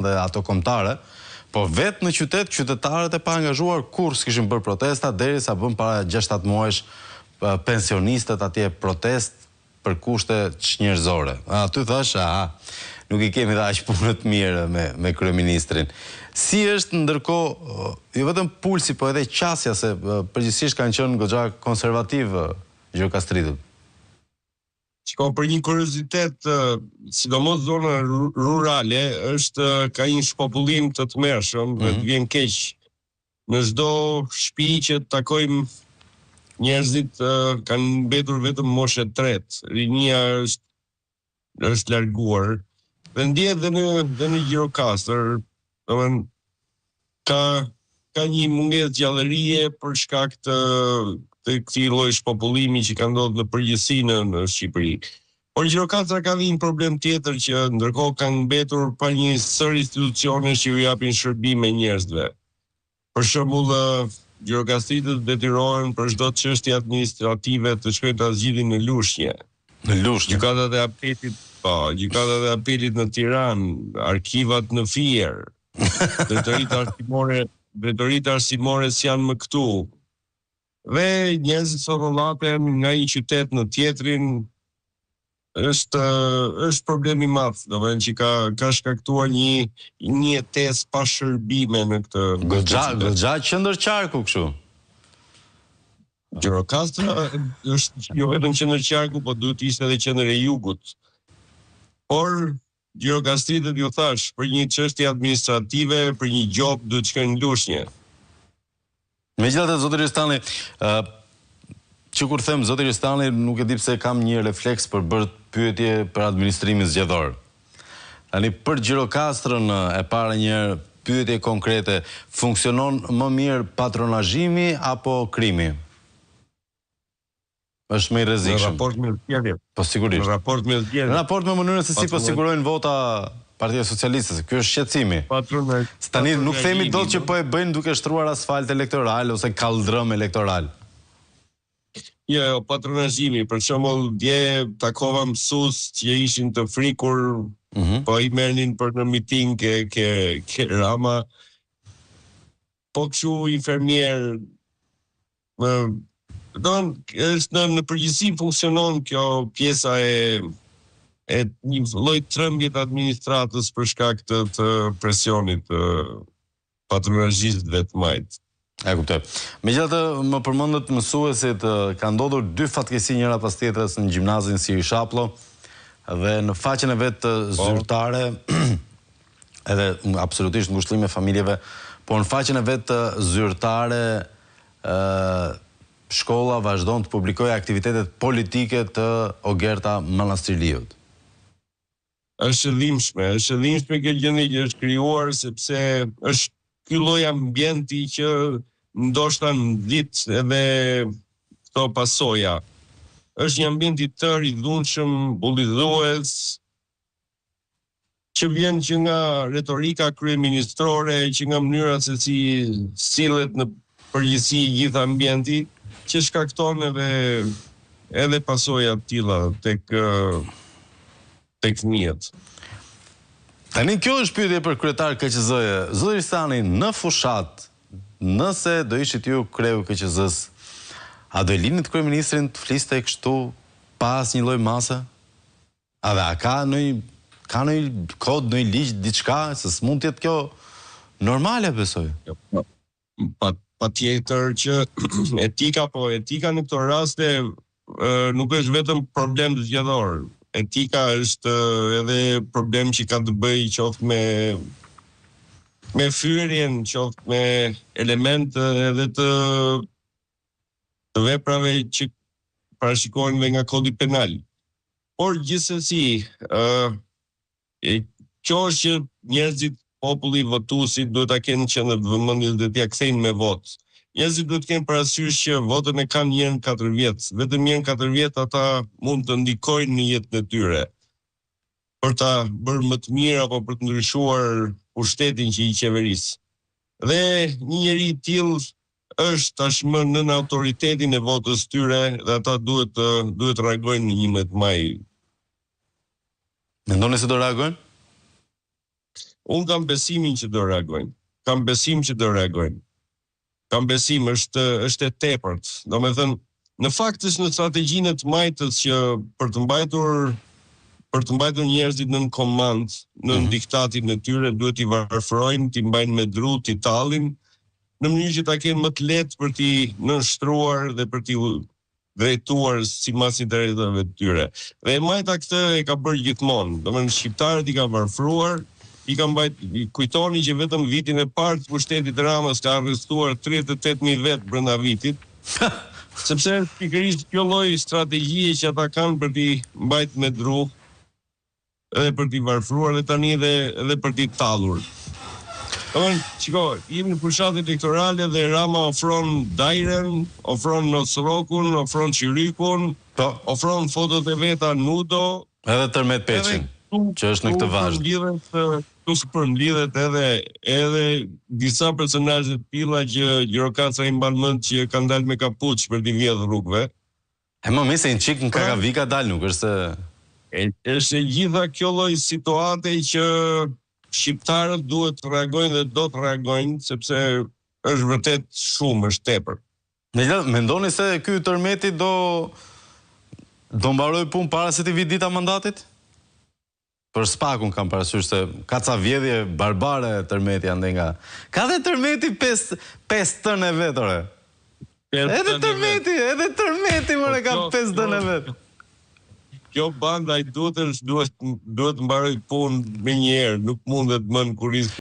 dhe ato kombëtare, po vetë në qytet, qytetarët e pa angazhuar kur s'kishin bërë protesta, derisa bën para 6-7 muajsh pensionistët atje protest për kushte çnjerëzore. Aty thash, nuk i kemi dhe aq punë të mirë me kryeministrin. Si është ndërkohë, jo vetëm pulsi, po edhe qasja, se përgjithsisht kanë qenë goxha konservativ Gjirokastritët. Shiko, për një kuriozitet, sidomos zona rurale, ka një shpopullim të tmerrshëm dhe të vjen keq. Në çdo shtëpi që takojmë njerëzit kanë mbetur vetëm moshë tretë. Rinia është larguar. Dhe ndjehet dhe në Gjirokastër, domethënë ka një mungesë gjallërie për shkak të këtij lloji shpopullimi që ka ndodhur në përgjithësi në Shqipëri. Por Gjirokastra ka një problem tjetër që ndërkohë kanë mbetur pa një sër institucionesh që ju japin shërbime njerëzve. Për shembull, Gjirokastritët detyrohen për çdo çështje administrative të shkojnë ta zgjidhin në Lushnjë. Në Lushnjë. Gjykatat e apetit, gjykatat e apetit në Tiranë, arkivat në Fier. Drejtoritë arsimore janë më këtu. Dhe njerëzit sotollaten nga një qytet në tjetrin, është problem i madh, domethënë që ka shkaktuar një jetesë pa shërbime në këtë goxha qendër qarku kështu. Gjirokastra është jo vetëm qendër qarku, po duhet të ishte edhe qendër e jugut. Por Gjirokastritët ju thash, për një çështje administrative, për një gjop duhet të shkojnë në Lushnjë. Megjithatë, zoti Ristani, që kur them zoti Ristani, nuk e di pse kam një refleks për bërë pyetje për administrimin zgjedhor. Tani për Gjirokastrën e para një pyetje konkrete, funksionon më mirë patronazhimi apo krimi? Është më i rrezikshëm. Në raport me zgjedhjet. Po sigurisht. Në raport me zgjedhjet. Në raport me mënyrën se si po sigurojnë vota Partia Socialiste, se ky është shqetësimi. Tani nuk themi dot që po e bëjnë duke shtruar asfalt elektoral ose kaldrëm elektoral. Jo, patronazhimi, për shembull, dje takova mësues që ishin të frikur, po i merrnin për në miting ke Rama. Po kështu infermier është në përgjithësi funksionon kjo pjesa e një lloj trembje të administratës për shkak të presionit të patronazhistëve të majt. E kuptoj. Megjithatë, më përmendët mësuesit, ka ndodhur 2 fatkeqësi njëra pas tjetrës në gjimnazin Siri Shaplo dhe në faqen e vet zyrtare, edhe absolutisht ngushëllim e familjeve, por në faqen e vet zyrtare shkolla vazhdon të publikojë aktivitetet politike të Ogerta Manastirliut. Është qëllimshme kjo gjendje që është krijuar sepse është ky lloj ambienti që ndoshta nxit edhe këto pasoja. Është një ambient i tërë, i dhunshëm, bullidhues, që vjen që nga retorika kryeministrore, që nga mënyra se si sillet në përgjithësi gjithë ambienti, që shkakton edhe pasoja të tilla tek fëmijët. Tani kjo është pyetje për kryetar KQZ-je. Zoti Ristani, në fushat, nëse do ishit ju kreu KQZ-s, a do e linit kryeministrin të fliste kështu pas një lloj mase? A dhe ka ndonjë kod, ndonjë ligj, diçka, se s'mund të jetë kjo normale, besoj. Patjetër që etika në këto raste nuk është vetëm problem zgjedhor. Etika është edhe problem që ka të bëjë qoftë me fyrjen, qoftë me elemente edhe të veprave që parashikohen dhe nga kodi penal. Por gjithsesi, kjo është që njerëzit, populli votuesit duhet ta kenë qendër vëmendjes dhe t'ia kthejnë me votë. Njerëzit duhet të kenë parasysh që votën e kanë një herë në 4 vjet. Vetëm një herë në 4 vjet ata mund të ndikojnë në jetën e tyre për ta bërë më të mirë apo për të ndryshuar pushtetin që i qeveris. Dhe një njeri i tillë është tashmë nën autoritetin e votës tyre dhe ata duhet të reagojnë në 11 maj. Mendoni se do reagojnë? Unë kam besimin që do reagojnë. Kam besim që do reagojnë. Kam besim, është e tepërt. Do me thënë, në fakt është në strategjinë të majtës që për të mbajtur njerëzit në komand, në diktatin e tyre, duhet t'i varfërojnë, t'i mbajnë me dru, t'i tallin, në mënyrë që ta kenë më të lehtë për t'i nënshtruar dhe për t'i drejtuar sipas interesave të tyre. Dhe e majta këtë e ka bërë gjithmonë. Domethënë shqiptarët i ka varfruar, kujtoni që vetëm vitin e parë të pushtetit Ramës ka arrestuar 38.000 vet brenda vitit. Sepse pikërisht kjo lloj strategjie që ata kanë për t'i mbajtur me dru, edhe për t'i varfruar dhe tani edhe për t'i tallur. Shiko, jemi në fushatë elektorale dhe Rama ofron Dajren, ofron Nosrokun, ofron Qirikun, ofron fotot e veta nudo. Edhe Tërmet Peçin, që është në këtë vazhd. Tu përmblidhet edhe disa personazhe të tilla që Gjirokaca i mban mend që kanë dalë me kapuç për t'i vjedhur rrugëve. E më se një çik në Kakavika dal, nuk është se... Është e gjitha kjo lloj situate që shqiptarët duhet të reagojnë dhe do të reagojnë, sepse është vërtet shumë, është tepër. Mendoni se ky Tërmeti do mbaroj punë para se t'i vi dita mandatit? Për spakun kam parasysh se ka ca vjedhje barbare Tërmeti ande nga... Ka dhe Tërmeti 5 tënë e vetore. Edhe Tërmeti mëre ka 5 tënë e vetë. Kjo banda i duhet mbaroj punë me njerë, nuk mundet më në kuris